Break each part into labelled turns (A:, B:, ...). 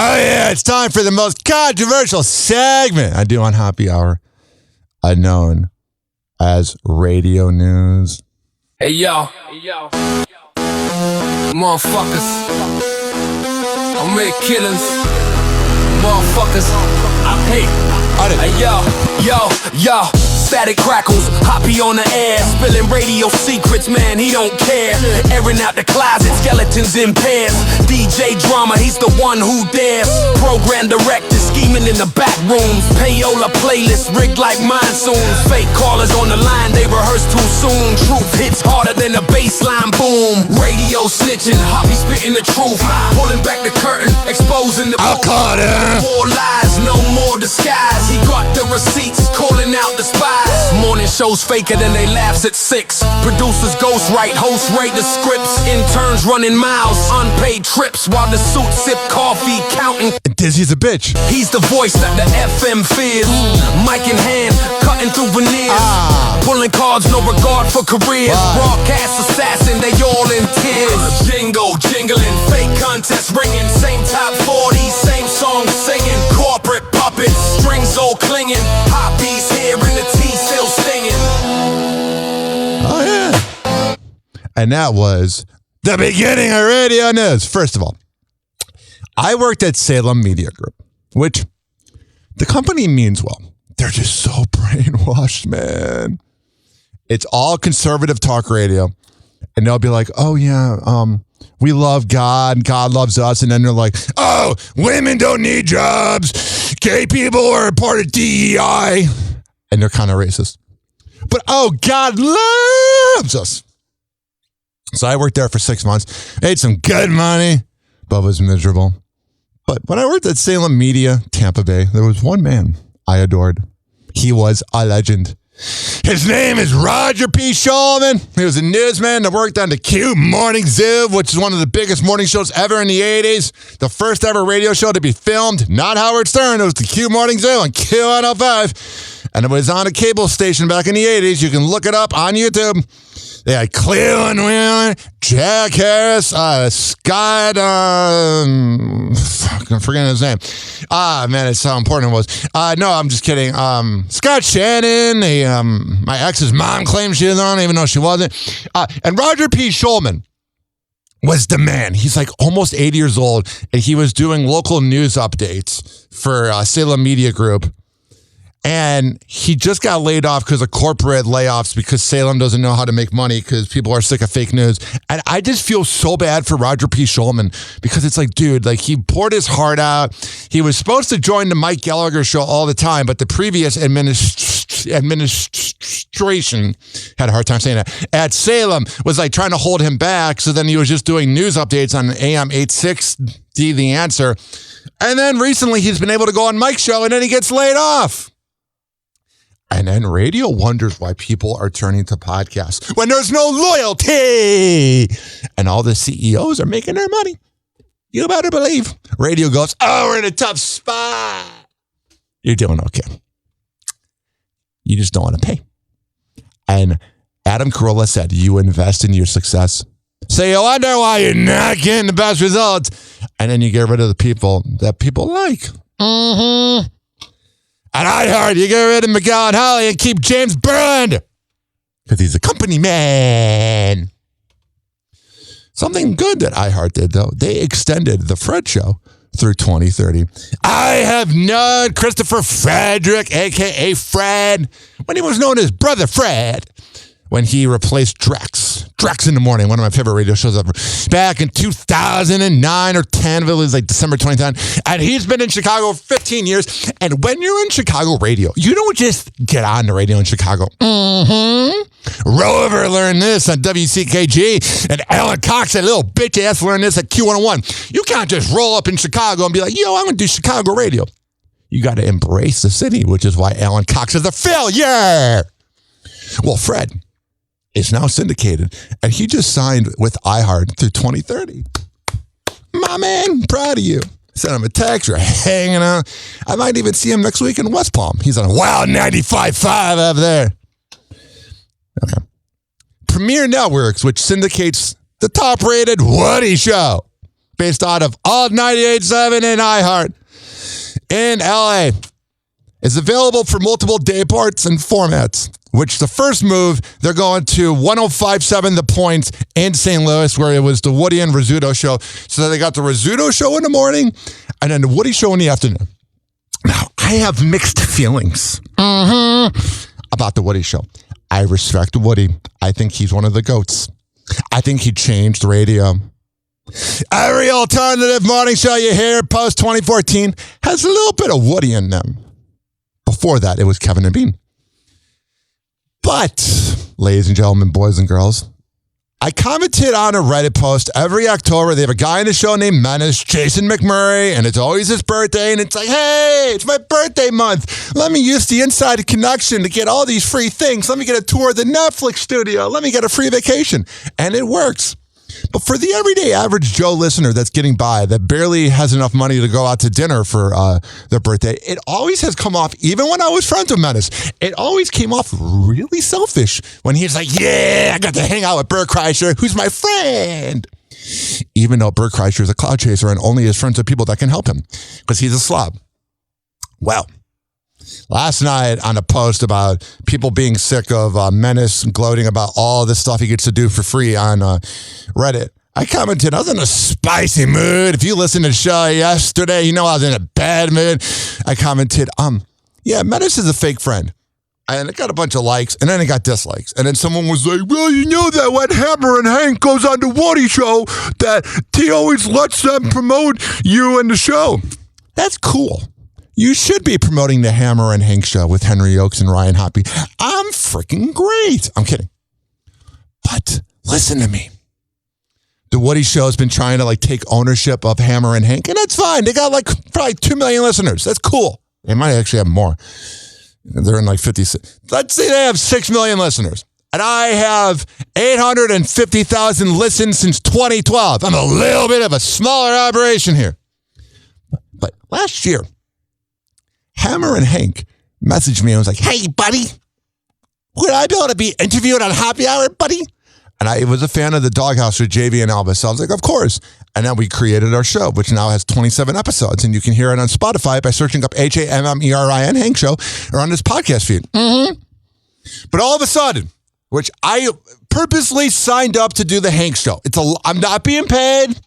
A: Oh, yeah, it's time for the most controversial segment I do on Happy Hour, known as radio news.
B: Hey, yo. Motherfuckers. I make killings. Motherfuckers. I hate. Hey, yo. Static crackles, Hoppe on the air, spilling radio secrets, man, he don't care. Airing out the closet, skeletons in pairs. DJ drama, he's the one who dares. Program director, scheming in the back rooms. Payola playlist, rigged like monsoons. Fake callers on the line, they rehearse too soon. Truth hits harder than a baseline boom. Radio snitching, Hoppe spitting the truth. Pulling back the curtain, exposing the more lies, no more disguise. He got the receipts, calling out the spies. Morning shows faker than they laughs at 6. Producers ghostwrite, hosts rate the scripts. Interns running miles, unpaid trips, while the suits sip coffee, counting.
A: Dizzy's a bitch.
B: He's the voice that the FM fears. Mic in hand, cutting through veneers. Pulling cards, no regard for careers. Broadcast assassin, they all in tears. Jingling, fake contests ringing. Same top 40, same song singing. Corporate puppets, strings all clinging. Hoppe's here and the tea still stinging.
A: Oh, yeah. And that was the beginning of radio news. First of all, I worked at Salem Media Group, which the company means well. They're just so brainwashed, man. It's all conservative talk radio. And they'll be like, oh, yeah, we love God. God loves us. And then they're like, oh, women don't need jobs. Gay people are a part of DEI. And they're kind of racist. But, oh, God loves us. So I worked there for 6 months. Made some good money. But was miserable. But when I worked at Salem Media, Tampa Bay, there was one man I adored. He was a legend. His name is Roger P. Shulman. He was a newsman that worked on the Q Morning Zoo, which is one of the biggest morning shows ever in the 80s. The first ever radio show to be filmed. Not Howard Stern. It was the Q Morning Zoo on Q105. And it was on a cable station back in the 80s. You can look it up on YouTube. They had Cleveland Wheeler, Jack Harris, Scott, I'm forgetting his name. Man, it's how important it was. No, I'm just kidding. Scott Shannon, my ex's mom claimed she was on, even though she wasn't. And Roger P. Shulman was the man. He's like almost 80 years old, and he was doing local news updates for Salem Media Group. And he just got laid off because of corporate layoffs because Salem doesn't know how to make money because people are sick of fake news. And I just feel so bad for Roger P. Shulman because it's like, dude, like he poured his heart out. He was supposed to join the Mike Gallagher show all the time, but the previous administration, had a hard time saying that, at Salem was like trying to hold him back. So then he was just doing news updates on AM 860, The Answer. And then recently he's been able to go on Mike's show and then he gets laid off. And then radio wonders why people are turning to podcasts when there's no loyalty. And all the CEOs are making their money. You better believe. Radio goes, oh, we're in a tough spot. You're doing okay. You just don't want to pay. And Adam Carolla said, you invest in your success. So you wonder why you're not getting the best results. And then you get rid of the people that people like. Mm-hmm. And iHeart, you get rid of Miguel and Holly and keep James Byrne. Because he's a company man. Something good that iHeart did, though. They extended the Fred Show through 2030. I have known Christopher Frederick, a.k.a. Fred, when he was known as Brother Fred, when he replaced Drex in the Morning, one of my favorite radio shows ever, back in 2009 or 10, it was like December 2010, and he's been in Chicago for 15 years, and when you're in Chicago radio, you don't just get on the radio in Chicago. Rover learned this on WCKG, and Alan Cox, that little bitch ass, learned this at Q101. You can't just roll up in Chicago and be like, yo, I'm going to do Chicago radio. You got to embrace the city, which is why Alan Cox is a failure. Well, Fred is now syndicated, and he just signed with iHeart through 2030. My man, proud of you. Send him a text. We're hanging out. I might even see him next week in West Palm. He's on Wild 95.5 up there. Okay. Premier Networks, which syndicates the top-rated Woody Show, based out of Alt 98.7 and iHeart in LA. It's available for multiple day parts and formats, which the first move, they're going to 105.7 The Point in St. Louis, where it was the Woody and Rizzuto show. So they got the Rizzuto show in the morning and then the Woody show in the afternoon. Now, I have mixed feelings about the Woody show. I respect Woody. I think he's one of the GOATs. I think he changed radio. Every alternative morning show you hear post 2014 has a little bit of Woody in them. Before that, it was Kevin and Bean. But, ladies and gentlemen, boys and girls, I commented on a Reddit post every October. They have a guy in the show named Menace, Jason McMurray, and it's always his birthday. And it's like, hey, it's my birthday month. Let me use the Inside Connection to get all these free things. Let me get a tour of the Netflix studio. Let me get a free vacation. And it works. But for the everyday average Joe listener that's getting by, that barely has enough money to go out to dinner for their birthday, it always has come off, even when I was friends with Menace, it always came off really selfish when he's like, yeah, I got to hang out with Bert Kreischer, who's my friend. Even though Bert Kreischer is a cloud chaser and only is friends with people that can help him because he's a slob. Well, last night on a post about people being sick of Menace gloating about all this stuff he gets to do for free on Reddit, I commented, I was in a spicy mood. If you listened to the show yesterday, you know I was in a bad mood. I commented, yeah, Menace is a fake friend. And it got a bunch of likes, and then it got dislikes. And then someone was like, well, you know that when Hammer and Hank goes on the Woody show, that he always lets them promote you and the show. That's cool. You should be promoting the Hammer and Hank show with Henry Oakes and Ryan Hoppe. I'm freaking great. I'm kidding. But listen to me. The Woody show has been trying to take ownership of Hammer and Hank, and that's fine. They got probably 2 million listeners. That's cool. They might actually have more. They're in 56. Let's say they have 6 million listeners. And I have 850,000 listens since 2012. I'm a little bit of a smaller operation here. But last year, Hammer and Hank messaged me and was like, hey, buddy, would I be able to be interviewed on Happy Hour, buddy? And I was a fan of the Doghouse with JV and Elvis. So I was like, of course. And then we created our show, which now has 27 episodes. And you can hear it on Spotify by searching up HAMMERIN Hank Show or on this podcast feed. But all of a sudden, which I purposely signed up to do the Hank Show. I'm not being paid,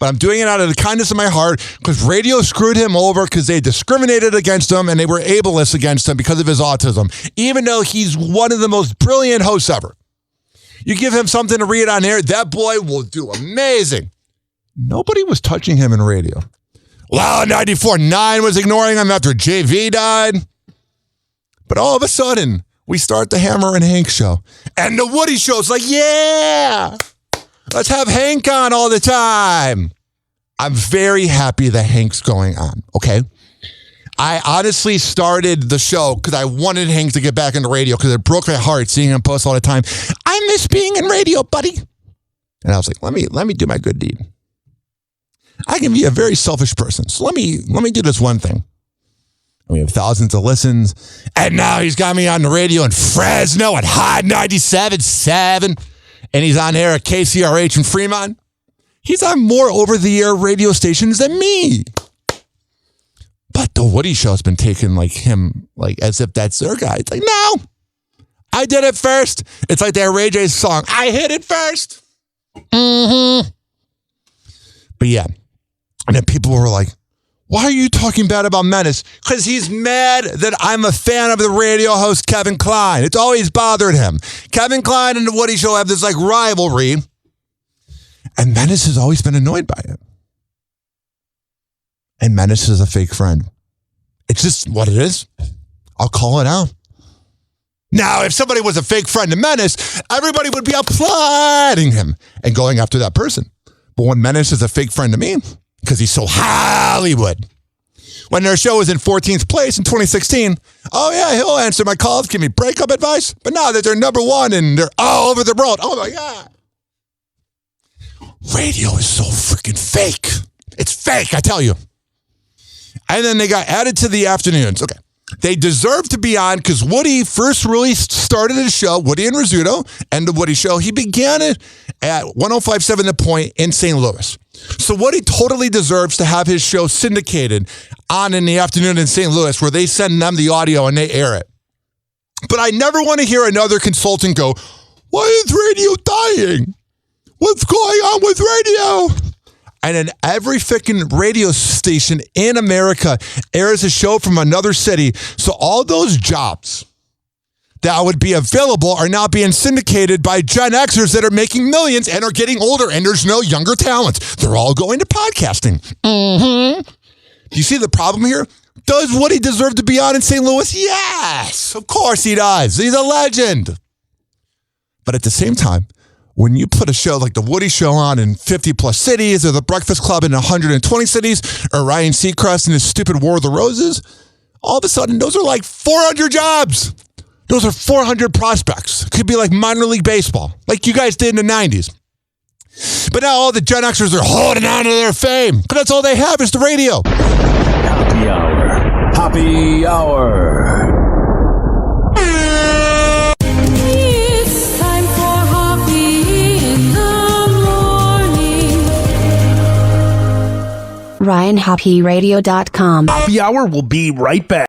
A: but I'm doing it out of the kindness of my heart because radio screwed him over because they discriminated against him and they were ableist against him because of his autism, even though he's one of the most brilliant hosts ever. You give him something to read on air, that boy will do amazing. Nobody was touching him in radio. Well, 94.9 was ignoring him after JV died. But all of a sudden, we start the Hammer and Hank show. And the Woody show's like, yeah, let's have Hank on all the time. I'm very happy that Hank's going on, okay? I honestly started the show because I wanted Hank to get back into radio because it broke my heart seeing him post all the time. I miss being in radio, buddy. And I was like, let me do my good deed. I can be a very selfish person. So let me do this one thing. We have thousands of listens. And now he's got me on the radio in Fresno at Hot 97.7. And he's on air at KCRH in Fremont. He's on more over-the-air radio stations than me. But the Woody show's been taken him, as if that's their guy. It's like, no, I did it first. It's like that Ray J song, I hit it first. But yeah. And then people were like, why are you talking bad about Menace? Because he's mad that I'm a fan of the radio host Kevin Kline. It's always bothered him. Kevin Kline and the Woody show have this rivalry. And Menace has always been annoyed by it. And Menace is a fake friend. It's just what it is. I'll call it out. Now, if somebody was a fake friend to Menace, everybody would be applauding him and going after that person. But when Menace is a fake friend to me, because he's so Hollywood, when their show was in 14th place in 2016, oh yeah, he'll answer my calls, give me breakup advice. But now that they're number one and they're all over the world, oh my God. Radio is so freaking fake. It's fake, I tell you. And then they got added to the afternoons. Okay. They deserve to be on because Woody first really started his show, Woody and Rizzuto, and the Woody show. He began it at 105.7 The Point in St. Louis. So Woody totally deserves to have his show syndicated on in the afternoon in St. Louis, where they send them the audio and they air it. But I never want to hear another consultant go, why is radio dying? What's going on with radio? And then every freaking radio station in America airs a show from another city. So all those jobs that would be available are now being syndicated by Gen Xers that are making millions and are getting older, and there's no younger talent. They're all going to podcasting. Mm-hmm. Do you see the problem here? Does Woody deserve to be on in St. Louis? Yes, of course he does. He's a legend. But at the same time, when you put a show like The Woody Show on in 50 plus cities, or The Breakfast Club in 120 cities, or Ryan Seacrest and his stupid War of the Roses, all of a sudden, those are like 400 jobs. Those are 400 prospects. Could be like minor league baseball, like you guys did in the 90s. But now all the Gen Xers are holding on to their fame, because that's all they have is the radio.
C: Happy Hour. Happy Hour.
D: It's time for Hoppe in the morning. RyanHoppeRadio.com.
E: Happy Hour will be right back.